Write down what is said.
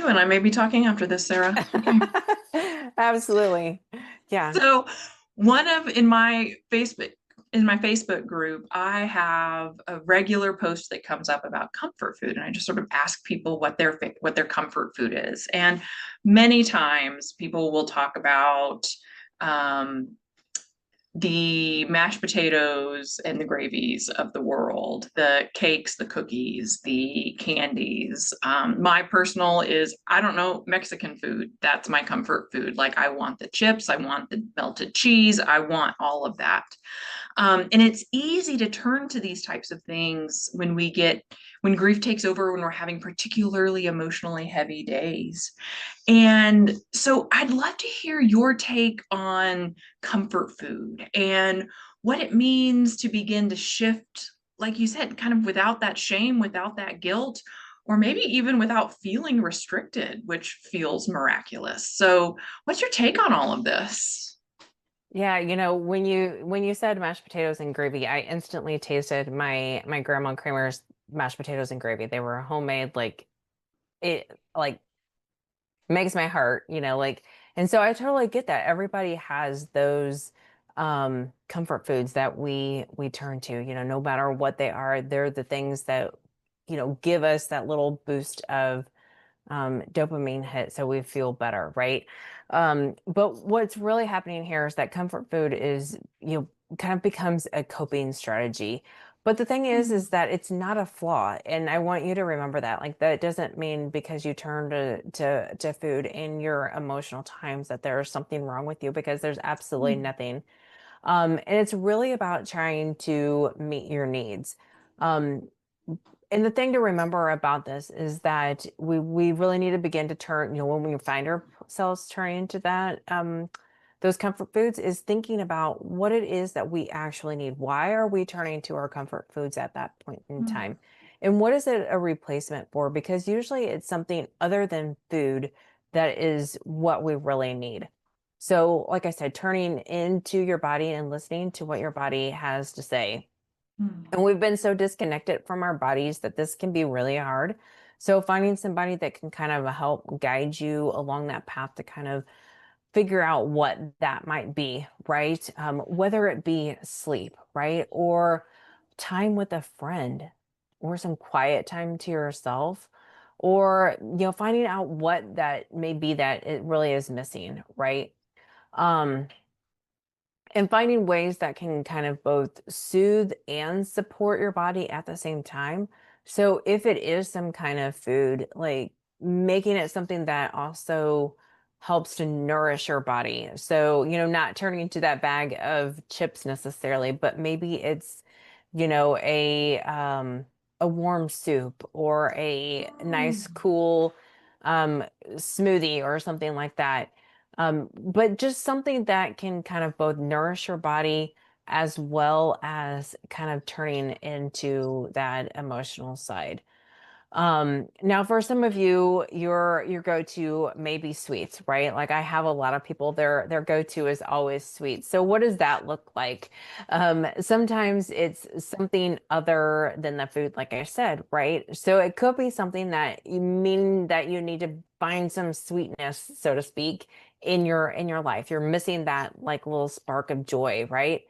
You and I may be talking after this, Sarah. Okay. Absolutely. Yeah. So one of in my Facebook group, I have a regular post that comes up about comfort food, and I just sort of ask people what their comfort food is. And many times people will talk about um, the mashed potatoes and the gravies of the world, the cakes, the cookies, the candies. My personal is, I don't know, Mexican food. That's my comfort food. Like, I want the chips, I want the melted cheese, I want all of that. And it's easy to turn to these types of things when grief takes over, when we're having particularly emotionally heavy days. And so I'd love to hear your take on comfort food and what it means to begin to shift, like you said, kind of without that shame, without that guilt, or maybe even without feeling restricted, which feels miraculous. So, what's your take on all of this? Yeah, when you said mashed potatoes and gravy, I instantly tasted my grandma Kramer's mashed potatoes and gravy. They were homemade, like it like makes my heart, and so I totally get that. Everybody has those comfort foods that we turn to, no matter what they are. They're the things that, give us that little boost of dopamine hit so we feel better, right? But what's really happening here is that comfort food is, kind of becomes a coping strategy. But the thing is that it's not a flaw. And I want you to remember that. Like, that doesn't mean because you turn to food in your emotional times that there's something wrong with you, because there's absolutely nothing. And it's really about trying to meet your needs. Um, and the thing to remember about this is that we really need to begin to turn, when we find ourselves turning to those comfort foods, is thinking about what it is that we actually need. Why are we turning to our comfort foods at that point in time? And what is it a replacement for? Because usually it's something other than food that is what we really need. So, like I said, turning into your body and listening to what your body has to say. And we've been so disconnected from our bodies that this can be really hard. So finding somebody that can kind of help guide you along that path to kind of figure out what that might be, right? Whether it be sleep, right? Or time with a friend, or some quiet time to yourself, or, finding out what that may be that it really is missing, right? Um, and finding ways that can kind of both soothe and support your body at the same time. So if it is some kind of food, like making it something that also helps to nourish your body. So, not turning into that bag of chips necessarily, but maybe it's, a warm soup, or a nice cool smoothie or something like that. But just something that can kind of both nourish your body as well as kind of turning into that emotional side. Now for some of you, your go-to may be sweets, right? Like, I have a lot of people, their go-to is always sweets. So what does that look like? Sometimes it's something other than the food, like I said, right? So it could be something that you mean that you need to find some sweetness, so to speak, in your life. You're missing that, like, little spark of joy, right?